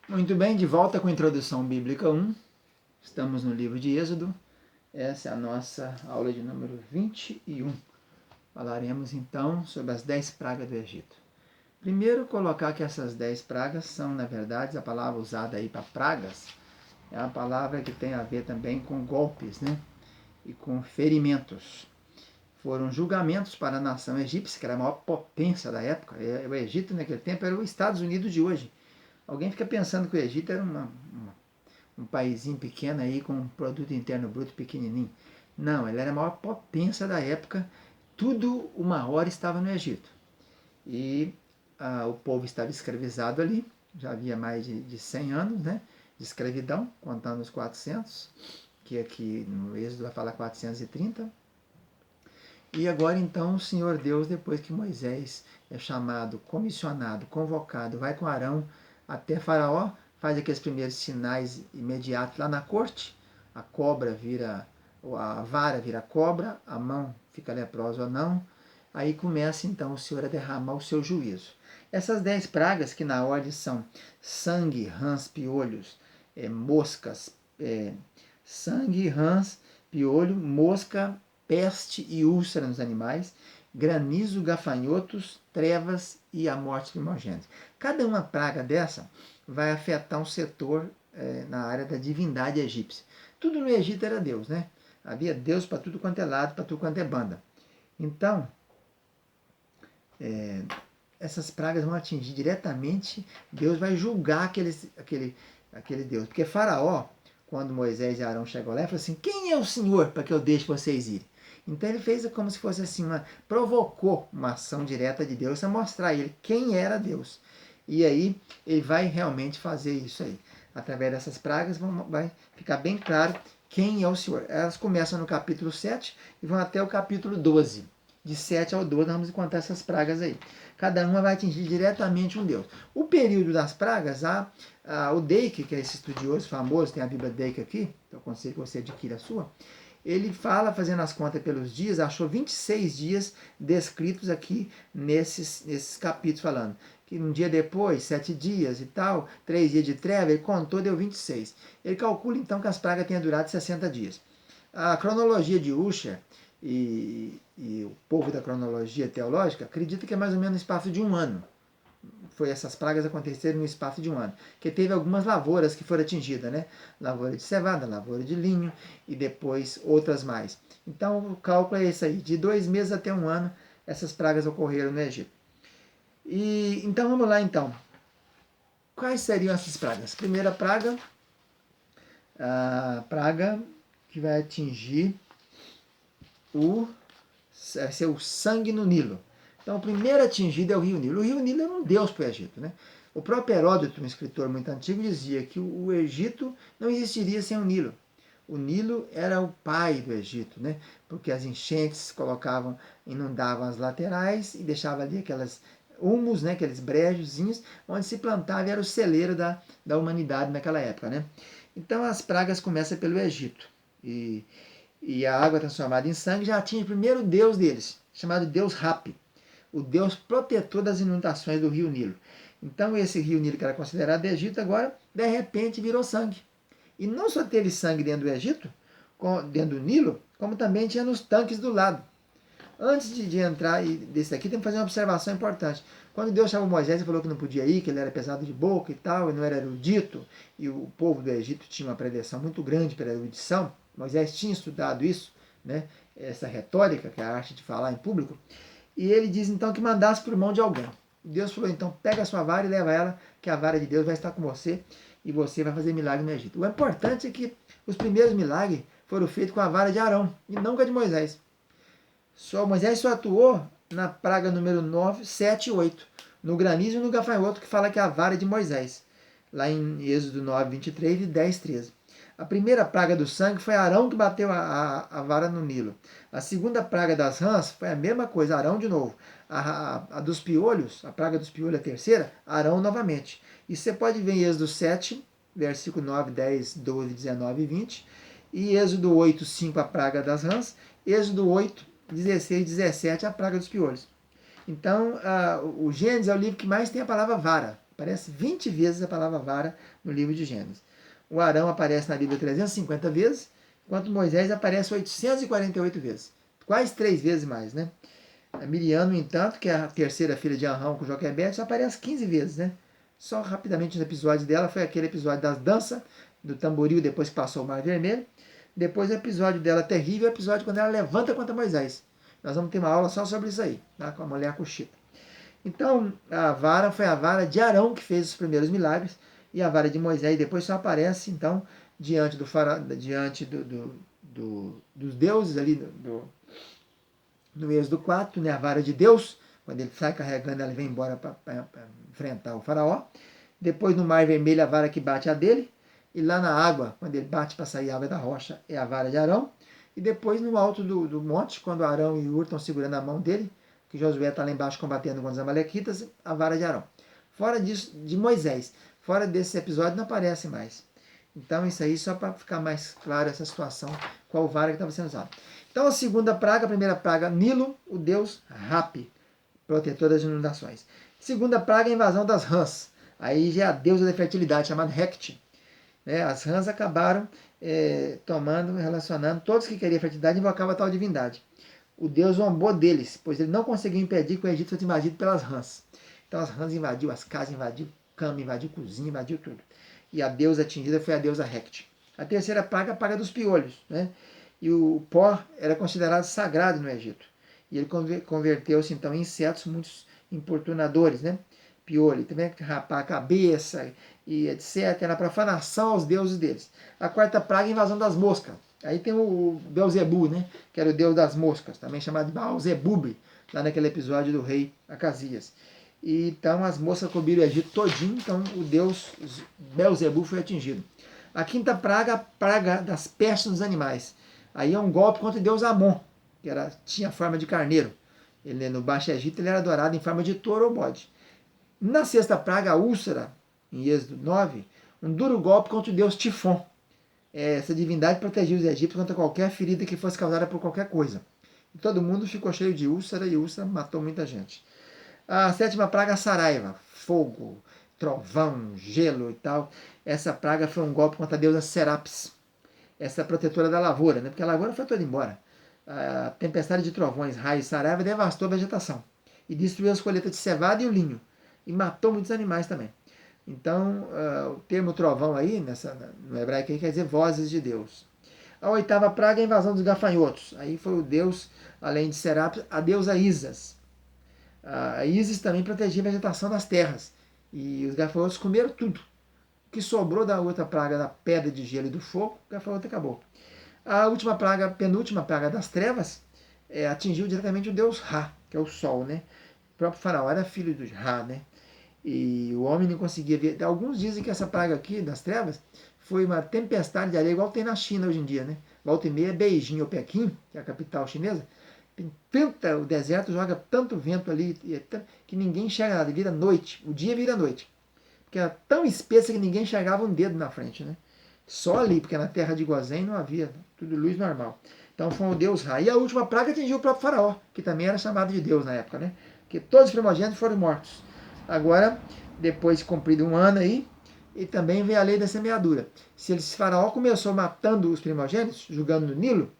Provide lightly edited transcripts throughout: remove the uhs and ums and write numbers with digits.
Muito bem, de volta com a Introdução Bíblica 1. Estamos no livro de Êxodo. Essa é a nossa aula de número 21. Falaremos então sobre as 10 pragas do Egito. Primeiro, colocar que essas 10 pragas são, na verdade, a palavra usada aí para pragas é a palavra que tem a ver também com golpes, né? E com ferimentos. Foram julgamentos para a nação egípcia, que era a maior potência da época. O Egito, naquele tempo, era os Estados Unidos de hoje. Alguém fica pensando que o Egito era um paísinho pequeno aí com um produto interno bruto pequenininho. Não, ele era a maior potência da época. Tudo, uma hora, estava no Egito. E o povo estava escravizado ali. Já havia mais de 100 anos, né, de escravidão, contando os 400, que aqui no Êxodo vai falar 430. E agora então o Senhor Deus, depois que Moisés é chamado, comissionado, convocado, vai com Arão até Faraó, faz aqueles primeiros sinais imediatos lá na corte, a vara vira cobra, a mão fica leprosa ou não, aí começa então o Senhor a derramar o seu juízo. Essas 10 pragas, que na ordem são sangue, rãs, piolhos, moscas, sangue, rãs, piolho, mosca, peste e úlcera nos animais, granizo, gafanhotos, trevas e a morte primogênita. Cada uma praga dessa vai afetar um setor na área da divindade egípcia. Tudo no Egito era Deus, né? Havia Deus para tudo quanto é lado, para tudo quanto é banda. Então, essas pragas vão atingir diretamente, Deus vai julgar aquele Deus. Porque Faraó, quando Moisés e Arão chegam lá, falou assim: quem é o Senhor para que eu deixe vocês irem? Então ele fez como se fosse assim, provocou uma ação direta de Deus a mostrar a ele quem era Deus. E aí ele vai realmente fazer isso aí. Através dessas pragas vai ficar bem claro quem é o Senhor. Elas começam no capítulo 7 e vão até o capítulo 12. De 7 ao 12 nós vamos encontrar essas pragas aí. Cada uma vai atingir diretamente um Deus. O período das pragas, o Dake, que é esse estudioso famoso, tem a Bíblia Dake aqui, então eu aconselho que você adquira a sua. Ele fala, fazendo as contas pelos dias, achou 26 dias descritos aqui nesses capítulos, falando que um dia depois, 7 dias e tal, 3 dias de treva, ele contou, deu 26. Ele calcula então que as pragas tenham durado 60 dias. A cronologia de Ussher e o povo da cronologia teológica acredita que é mais ou menos no espaço de um ano. Essas pragas aconteceram no espaço de um ano, que teve algumas lavouras que foram atingidas, né? Lavoura de cevada, lavoura de linho e depois outras mais. Então o cálculo é esse aí, de 2 meses até um ano, essas pragas ocorreram no Egito. Então vamos lá então. Quais seriam essas pragas? Primeira praga, a praga que vai atingir o sangue no Nilo. Então, o primeiro atingido é o rio Nilo. O rio Nilo era um deus para o Egito, né? O próprio Heródoto, um escritor muito antigo, dizia que o Egito não existiria sem o Nilo. O Nilo era o pai do Egito, né? Porque as enchentes inundavam as laterais e deixavam ali aquelas humus, né? Aqueles brejozinhos, onde se plantava e era o celeiro da humanidade naquela época, né? Então, as pragas começam pelo Egito. E a água transformada em sangue já atinge o primeiro deus deles, chamado Deus Hapi, o deus protetor das inundações do rio Nilo. Então esse rio Nilo, que era considerado Egito, agora de repente virou sangue. E não só teve sangue dentro do Egito, dentro do Nilo, como também tinha nos tanques do lado. Antes de entrar desse aqui, tem que fazer uma observação importante. Quando Deus chamou Moisés e falou que não podia ir, que ele era pesado de boca e tal, e não era erudito, e o povo do Egito tinha uma predileção muito grande pela erudição, Moisés tinha estudado isso, né, essa retórica, que é a arte de falar em público, e ele diz então que mandasse por mão de alguém. Deus falou então, pega a sua vara e leva ela, que a vara de Deus vai estar com você, e você vai fazer milagre no Egito. O importante é que os primeiros milagres foram feitos com a vara de Arão, e não com a de Moisés. Moisés só atuou na praga número 9, 7 e 8, no granizo e no gafanhoto, que fala que é a vara de Moisés, lá em Êxodo 9, 23 e 10, 13. A primeira praga do sangue foi Arão que bateu a vara no Nilo. A segunda praga das rãs foi a mesma coisa, Arão de novo. A dos piolhos, a praga dos piolhos, a terceira, Arão novamente. E você pode ver em Êxodo 7, versículo 9, 10, 12, 19 e 20. E Êxodo 8, 5, a praga das rãs. Êxodo 8, 16, 17, a praga dos piolhos. Então, o Gênesis é o livro que mais tem a palavra vara. Aparece 20 vezes a palavra vara no livro de Gênesis. O Arão aparece na Bíblia 350 vezes, enquanto Moisés aparece 848 vezes. Quase 3 vezes mais, né? A Miriam, no entanto, que é a terceira filha de Arão com Joquebede, só aparece 15 vezes, né? Só rapidamente os episódios dela foi aquele episódio das danças, do tamboril depois que passou o Mar Vermelho. Depois o episódio dela terrível, o episódio quando ela levanta contra Moisés. Nós vamos ter uma aula só sobre isso aí, tá? Com a mulher cuxita. Então, a vara foi a vara de Arão que fez os primeiros milagres, e a vara de Moisés depois só aparece, então, diante dos deuses ali no Êxodo 4, né, a vara de Deus, quando ele sai carregando, ela vem embora para enfrentar o faraó. Depois no Mar Vermelho, a vara que bate a dele. E lá na água, quando ele bate para sair a água da rocha, é a vara de Arão. E depois no alto do monte, quando Arão e Ur estão segurando a mão dele, que Josué está lá embaixo combatendo com os amalequitas, a vara de Arão. Fora disso, de Moisés, fora desse episódio, não aparece mais. Então isso aí só para ficar mais claro essa situação, qual vara que estava sendo usada. Então a segunda praga, a primeira praga, Nilo, o deus Rapi, protetor das inundações. Segunda praga, a invasão das rãs. Aí já é a deusa da fertilidade, chamada Hecate. As rãs acabaram relacionando, todos que queriam fertilidade invocavam a tal divindade. O deus zombou deles, pois ele não conseguiu impedir que o Egito fosse invadido pelas rãs. Então as rãs invadiu as casas, invadiu cama, invadiu cozinha, invadiu tudo. E a deusa atingida foi a deusa Hecate. A terceira praga, a praga dos piolhos. E o pó era considerado sagrado no Egito. E ele converteu-se então em insetos muito importunadores, piolho, também rapar a cabeça e etc. Era profanação aos deuses deles. A quarta praga, a invasão das moscas. Aí tem o Beelzebu, que era o deus das moscas, também chamado de Baal-Zebub, lá naquele episódio do rei Acasias. E então as moscas cobriram o Egito todinho, então o deus Beelzebu foi atingido. A quinta praga, a praga das pestes nos animais. Aí é um golpe contra o deus Amon, que tinha forma de carneiro. Ele, no Baixo Egito, ele era adorado em forma de touro ou bode. Na sexta praga, a úlcera, em Êxodo 9, um duro golpe contra o deus Tifon. Essa divindade protegia os egípcios contra qualquer ferida que fosse causada por qualquer coisa. E todo mundo ficou cheio de úlcera e úlcera matou muita gente. A sétima praga, a saraiva, fogo, trovão, gelo e tal. Essa praga foi um golpe contra a deusa Serapis, essa protetora da lavoura, porque a lavoura foi toda embora. A tempestade de trovões, raios e saraiva devastou a vegetação e destruiu as colheitas de cevada e o linho. E matou muitos animais também. Então, o termo trovão aí, no hebraico, aí, quer dizer vozes de Deus. A oitava praga é a invasão dos gafanhotos. Aí foi o deus, além de Serapis, a deusa Ísis. A Ísis também protegia a vegetação das terras. E os gafanhotos comeram tudo. O que sobrou da outra praga, da pedra de gelo e do fogo, o gafanhoto acabou. A última praga, penúltima praga das trevas, atingiu diretamente o deus Ra, que é o sol, O próprio faraó era filho do Ra, E o homem não conseguia ver. Alguns dizem que essa praga aqui, das trevas, foi uma tempestade de areia, igual tem na China hoje em dia, Volta e meia, Beijing ou Pequim, que é a capital chinesa, o deserto joga tanto vento ali, que ninguém enxerga nada, vira noite, o dia vira noite. Porque era tão espessa que ninguém enxergava um dedo na frente, Só ali, porque na terra de Gozém não havia, tudo luz normal. Então foi o deus Ra. E a última praga atingiu o próprio faraó, que também era chamado de Deus na época, Porque todos os primogênitos foram mortos. Agora, depois de cumprido um ano aí, e também veio a lei da semeadura. Se esse faraó começou matando os primogênitos, jogando no Nilo,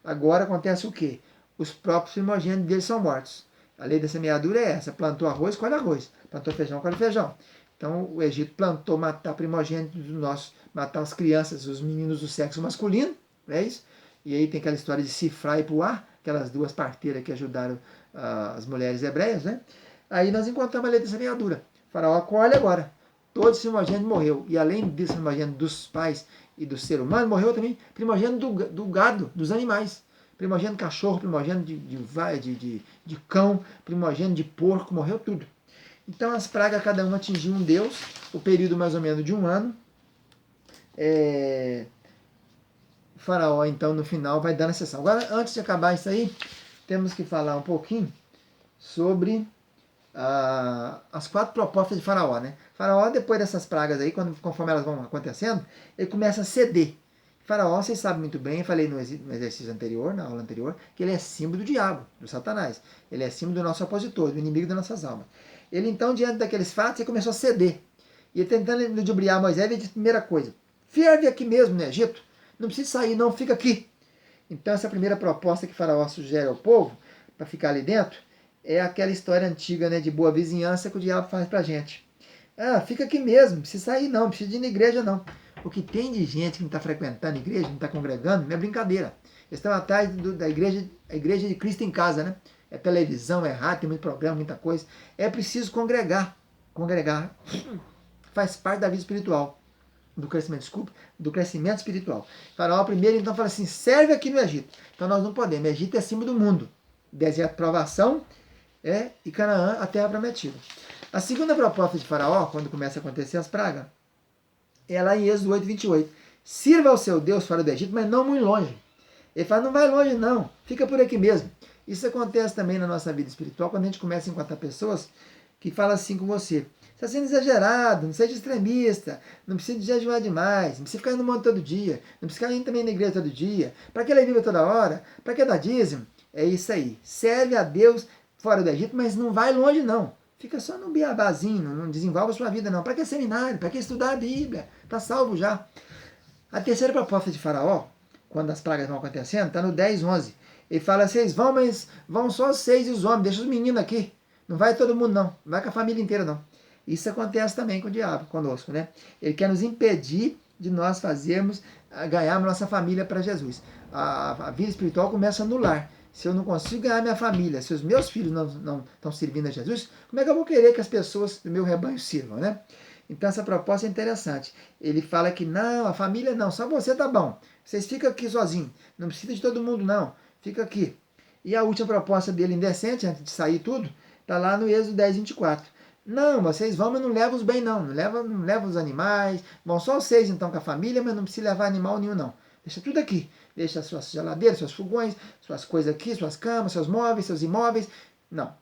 agora acontece o quê? Os próprios primogênitos deles são mortos. A lei da semeadura é essa: plantou arroz, colhe arroz. Plantou feijão, colhe feijão. Então o Egito plantou matar primogênitos nossos, matar as crianças, os meninos do sexo masculino, é isso? E aí tem aquela história de Sifra e Puá, aquelas duas parteiras que ajudaram as mulheres hebreias, Aí nós encontramos a lei da semeadura. O faraó colhe agora. Todo primogênito morreu. E além desse primogênito dos pais e do ser humano, morreu também primogênito do gado, dos animais. Primogênito de cachorro, primogênito de cão, primogênito de porco, morreu tudo. Então as pragas, cada uma atingiu um deus, o período mais ou menos de um ano. O faraó, então, no final, vai dando a sessão. Agora, antes de acabar isso aí, temos que falar um pouquinho sobre as 4 propostas de Faraó, Faraó, depois dessas pragas aí, conforme elas vão acontecendo, ele começa a ceder. Faraó, vocês sabem muito bem, eu falei no exercício anterior, na aula anterior, que ele é símbolo do diabo, do Satanás. Ele é símbolo do nosso opositor, do inimigo das nossas almas. Ele então, diante daqueles fatos, ele começou a ceder. E tentando ludibriar Moisés, ele disse a primeira coisa: ferve aqui mesmo no Egito, não precisa sair não, fica aqui. Então essa primeira proposta que Faraó sugere ao povo, para ficar ali dentro, é aquela história antiga, né, de boa vizinhança que o diabo faz para a gente. Ah, fica aqui mesmo, não precisa sair não, não precisa ir na igreja não. O que tem de gente que não está frequentando a igreja, não está congregando, não é brincadeira. Eles estão atrás da igreja, a igreja de Cristo em casa, né? É televisão, é rádio, tem muito programa, muita coisa. É preciso congregar. Congregar faz parte da vida espiritual. Do crescimento espiritual. Faraó primeiro então fala assim, serve aqui no Egito. Então nós não podemos, o Egito é acima do mundo. Deserto, provação, e Canaã, a terra prometida. A segunda proposta de Faraó, quando começa a acontecer as pragas, é lá em Êxodo 8, 28. Sirva ao seu Deus fora do Egito, mas não muito longe. Ele fala, não vai longe não, fica por aqui mesmo. Isso acontece também na nossa vida espiritual, quando a gente começa a encontrar pessoas que falam assim com você. Você está sendo exagerado, não seja extremista, não precisa de jejuar demais, não precisa ficar indo no monte todo dia, não precisa ficar indo também na igreja todo dia, para que ele viva toda hora, para que dar dízimo? É isso aí, serve a Deus fora do Egito, mas não vai longe não. Fica só no beabazinho, não desenvolve a sua vida não. Para que seminário? Para que estudar a Bíblia? Está salvo já. A terceira proposta de Faraó, quando as pragas vão acontecendo, está no 10, 11. Ele fala, vocês vão, mas vão só os 6 e os homens, deixa os meninos aqui. Não vai todo mundo não, não vai com a família inteira não. Isso acontece também com o diabo, conosco, né? Ele quer nos impedir de nós fazermos, ganharmos nossa família para Jesus. A vida espiritual começa no lar. Se eu não consigo ganhar minha família, se os meus filhos não estão servindo a Jesus, como é que eu vou querer que as pessoas do meu rebanho sirvam, né? Então essa proposta é interessante. Ele fala que não, a família não, só você tá bom. Vocês ficam aqui sozinhos, não precisa de todo mundo não, fica aqui. E a última proposta dele, indecente, antes de sair tudo, está lá no Êxodo 10, 24. Não, vocês vão, mas não levam os bens não, não levam os animais, vão só vocês então com a família, mas não precisa levar animal nenhum não. Deixa tudo aqui, deixa suas geladeiras, seus fogões, suas coisas aqui, suas camas, seus móveis, seus imóveis. Não.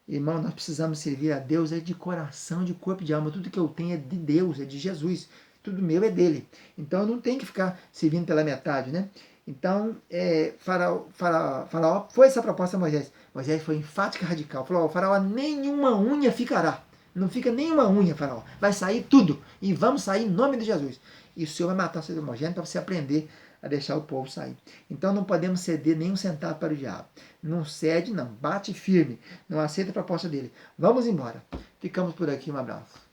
Irmão, nós precisamos servir a Deus de coração, de corpo e de alma. Tudo que eu tenho é de Deus, é de Jesus. Tudo meu é dele. Então eu não tenho que ficar servindo pela metade, né? Então, Faraó foi essa proposta a Moisés. Moisés foi enfático e radical. Falou, Faraó, nenhuma unha ficará. Não fica nenhuma unha, Faraó. Vai sair tudo. E vamos sair em nome de Jesus. E o Senhor vai matar o seu primogênito para você aprender a deixar o povo sair. Então não podemos ceder nem um centavo para o diabo. Não cede, não. Bate firme. Não aceita a proposta dele. Vamos embora. Ficamos por aqui. Um abraço.